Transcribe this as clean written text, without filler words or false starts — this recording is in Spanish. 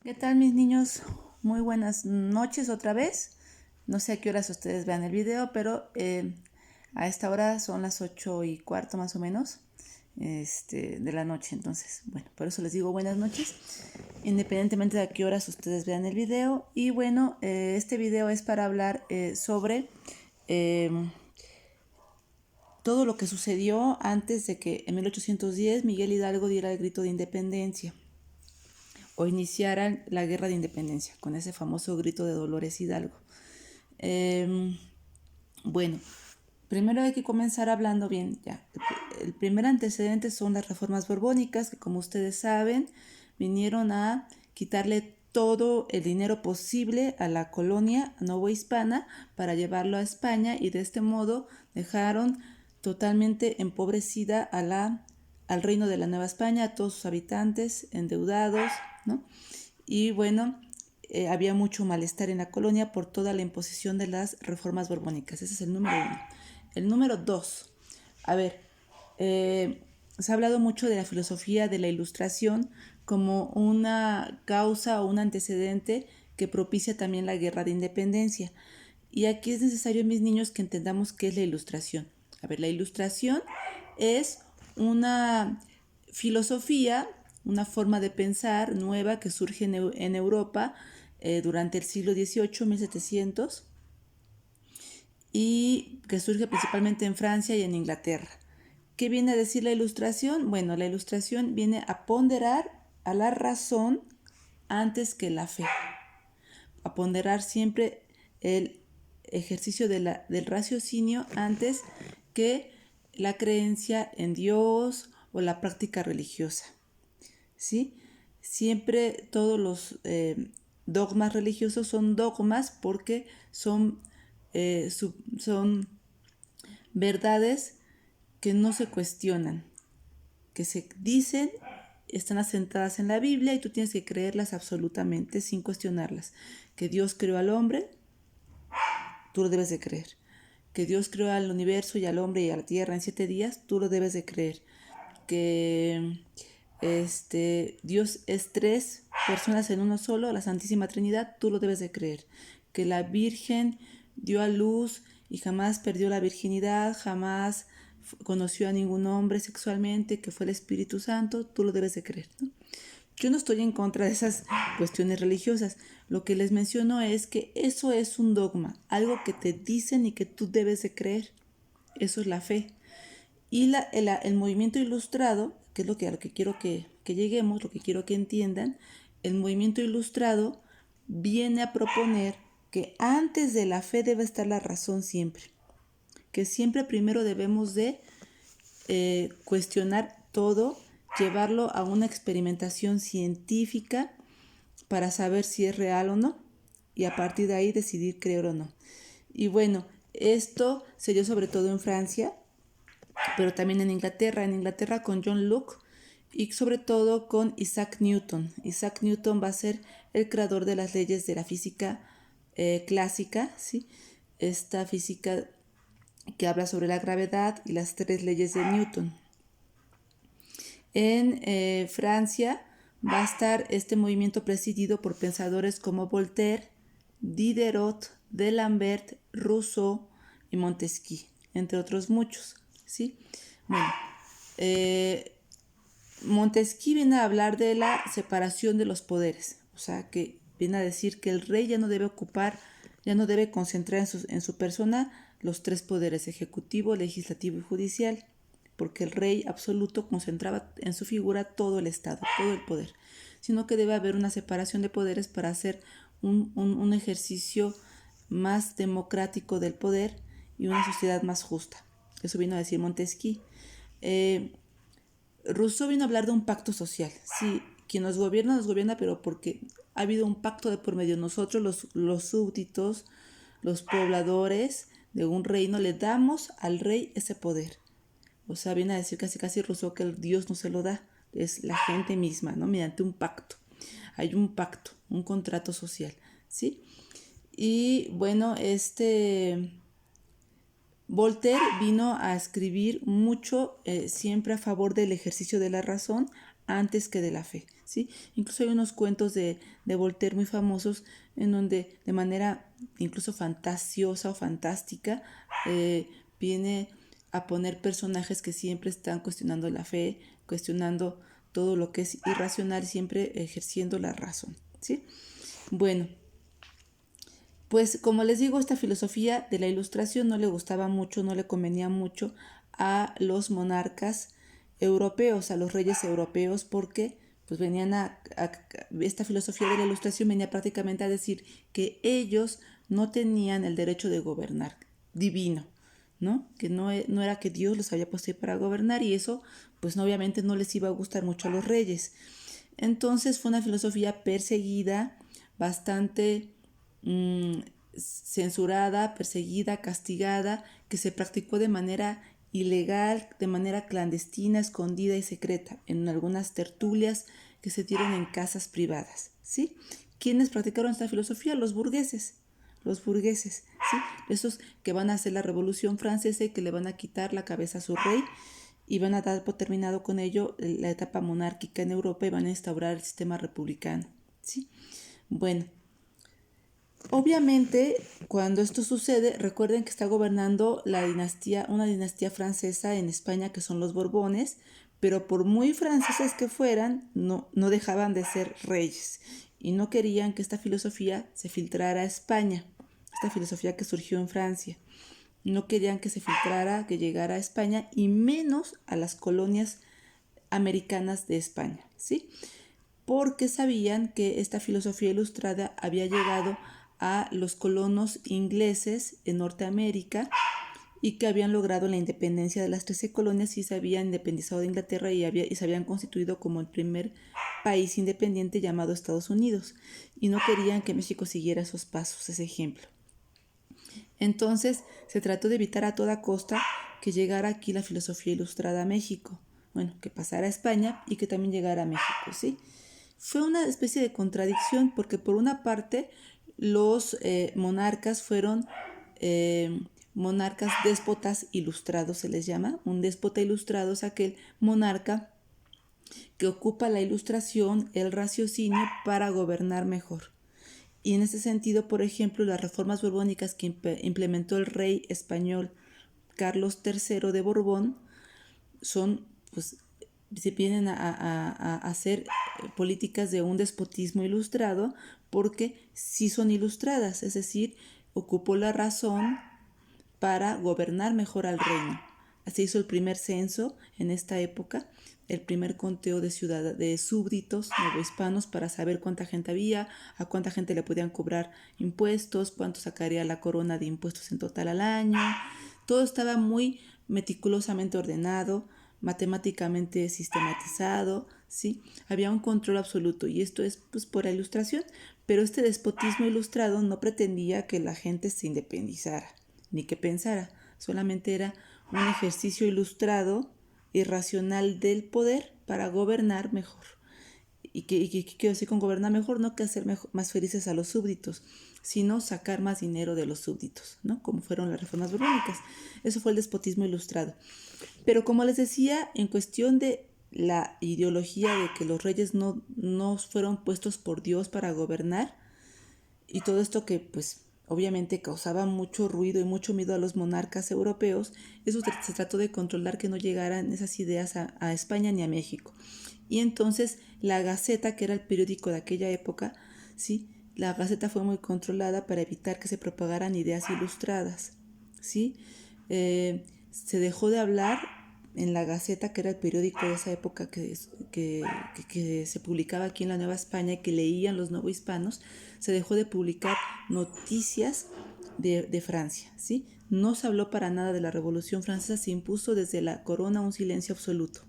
¿Qué tal, mis niños? Muy buenas noches otra vez. No sé a qué horas ustedes vean el video, pero a esta hora son las 8:15 más o menos de la noche. Entonces, bueno, por eso les digo buenas noches, independientemente de a qué horas ustedes vean el video. Y bueno, este video es para hablar sobre eh, todo lo que sucedió antes de que en 1810 Miguel Hidalgo diera el grito de independencia o iniciaran la guerra de independencia con ese famoso grito de Dolores Hidalgo. Eh, bueno, primero hay que comenzar hablando bien. Ya. El primer antecedente son las reformas borbónicas, que como ustedes saben, vinieron a quitarle todo el dinero posible a la colonia novohispana para llevarlo a España, y de este modo dejaron totalmente empobrecida al reino de la Nueva España, a todos sus habitantes endeudados, ¿no? Y bueno, había mucho malestar en la colonia por toda la imposición de las reformas borbónicas. Ese es el número uno. El número dos, a ver, se ha hablado mucho de la filosofía de la Ilustración como una causa o un antecedente que propicia también la guerra de independencia. Y aquí es necesario, mis niños, que entendamos qué es la Ilustración. A ver, la Ilustración es una filosofía, una forma de pensar nueva que surge en Europa durante el siglo XVIII, 1700, y que surge principalmente en Francia y en Inglaterra. ¿Qué viene a decir la Ilustración? Bueno, la Ilustración viene a ponderar a la razón antes que la fe, a ponderar siempre el ejercicio del raciocinio antes que la creencia en Dios o la práctica religiosa. ¿Sí? Siempre todos los dogmas religiosos son dogmas porque son verdades que no se cuestionan, que se dicen, están asentadas en la Biblia y tú tienes que creerlas absolutamente sin cuestionarlas. Que Dios creó al hombre, tú lo debes de creer. Que Dios creó al universo y al hombre y a la tierra en 7 días, tú lo debes de creer. Que Dios es 3 personas en uno solo, la Santísima Trinidad, tú lo debes de creer. Que la Virgen dio a luz y jamás perdió la virginidad, jamás conoció a ningún hombre sexualmente, que fue el Espíritu Santo, tú lo debes de creer, ¿no? Yo no estoy en contra de esas cuestiones religiosas. Lo que les menciono es que eso es un dogma, algo que te dicen y que tú debes de creer. Eso es la fe. Y el movimiento ilustrado, que es a lo que quiero que lleguemos, lo que quiero que entiendan, el movimiento ilustrado viene a proponer que antes de la fe debe estar la razón siempre, que siempre primero debemos de cuestionar todo, llevarlo a una experimentación científica para saber si es real o no, y a partir de ahí decidir creer o no. Y bueno, esto se dio sobre todo en Francia, pero también en Inglaterra con John Locke y sobre todo con Isaac Newton. Isaac Newton va a ser el creador de las leyes de la física clásica, ¿sí? Esta física que habla sobre la gravedad y las 3 leyes de Newton. En Francia va a estar este movimiento presidido por pensadores como Voltaire, Diderot, D'Alembert, Rousseau y Montesquieu, entre otros muchos, ¿sí? Bueno, Montesquieu viene a hablar de la separación de los poderes, o sea, que viene a decir que el rey ya no debe ocupar, ya no debe concentrar en su persona los 3 poderes, ejecutivo, legislativo y judicial, porque el rey absoluto concentraba en su figura todo el Estado, todo el poder, sino que debe haber una separación de poderes para hacer un ejercicio más democrático del poder y una sociedad más justa. Eso vino a decir Montesquieu. Rousseau vino a hablar de un pacto social. Sí, quien nos gobierna, pero porque ha habido un pacto de por medio. Nosotros, los súbditos, los pobladores de un reino, le damos al rey ese poder. O sea, viene a decir casi Rousseau que el Dios no se lo da, es la gente misma, ¿no? Mediante un pacto. Hay un pacto, un contrato social, ¿sí? Y bueno, Voltaire vino a escribir mucho siempre a favor del ejercicio de la razón antes que de la fe. ¿sí? Incluso hay unos cuentos de Voltaire muy famosos en donde de manera incluso fantasiosa o fantástica viene a poner personajes que siempre están cuestionando la fe, cuestionando todo lo que es irracional, siempre ejerciendo la razón, ¿sí? Bueno, pues como les digo, esta filosofía de la Ilustración no le gustaba mucho, no le convenía mucho a los monarcas europeos, a los reyes europeos, porque pues venían esta filosofía de la Ilustración venía prácticamente a decir que ellos no tenían el derecho de gobernar divino, ¿no? Que no era que Dios los había puesto ahí para gobernar, y eso pues no, obviamente no les iba a gustar mucho a los reyes. Entonces fue una filosofía perseguida, bastante censurada, perseguida, castigada, que se practicó de manera ilegal, de manera clandestina, escondida y secreta, en algunas tertulias que se dieron en casas privadas, ¿sí? ¿Quiénes practicaron esta filosofía? Los burgueses, ¿sí? Esos que van a hacer la Revolución Francesa y que le van a quitar la cabeza a su rey y van a dar por terminado con ello la etapa monárquica en Europa y van a instaurar el sistema republicano, ¿sí? Bueno, obviamente, cuando esto sucede, recuerden que está gobernando una dinastía francesa en España, que son los Borbones, pero por muy franceses que fueran, no dejaban de ser reyes y no querían que esta filosofía se filtrara a España, esta filosofía que surgió en Francia. No querían que se filtrara, que llegara a España y menos a las colonias americanas de España, ¿sí? Porque sabían que esta filosofía ilustrada había llegado a los colonos ingleses en Norteamérica y que habían logrado la independencia de las 13 colonias y se habían independizado de Inglaterra y se habían constituido como el primer país independiente llamado Estados Unidos. Y no querían que México siguiera esos pasos, ese ejemplo. Entonces se trató de evitar a toda costa que llegara aquí la filosofía ilustrada a México. Bueno, que pasara a España y que también llegara a México, ¿sí? Fue una especie de contradicción porque por una parte los monarcas fueron monarcas déspotas ilustrados, se les llama. Un déspota ilustrado es aquel monarca que ocupa la ilustración, el raciocinio para gobernar mejor. Y en ese sentido, por ejemplo, las reformas borbónicas que implementó el rey español Carlos III de Borbón son, pues, se vienen a hacer políticas de un despotismo ilustrado porque sí son ilustradas, es decir, ocupó la razón para gobernar mejor al reino. Así hizo el primer censo en esta época, el primer conteo de súbditos novohispanos para saber cuánta gente había, a cuánta gente le podían cobrar impuestos, cuánto sacaría la corona de impuestos en total al año. Todo estaba muy meticulosamente ordenado, matemáticamente sistematizado, ¿sí? Había un control absoluto y esto es pues por la ilustración, pero este despotismo ilustrado no pretendía que la gente se independizara ni que pensara, solamente era un ejercicio ilustrado y racional del poder para gobernar mejor. ¿Y qué quiero decir con gobernar mejor? No que hacer más felices a los súbditos, sino sacar más dinero de los súbditos, ¿no? Como fueron las reformas borbónicas. Eso fue el despotismo ilustrado. Pero como les decía, en cuestión de la ideología de que los reyes no fueron puestos por Dios para gobernar, y todo esto que pues obviamente causaba mucho ruido y mucho miedo a los monarcas europeos, eso se trató de controlar que no llegaran esas ideas a España ni a México. Y entonces la Gaceta, que era el periódico de aquella época, ¿sí? La Gaceta fue muy controlada para evitar que se propagaran ideas ilustradas, ¿sí? Se dejó de hablar en la Gaceta, que era el periódico de esa época que se publicaba aquí en la Nueva España y que leían los novohispanos, se dejó de publicar noticias de Francia, ¿sí? No se habló para nada de la Revolución Francesa, se impuso desde la corona un silencio absoluto.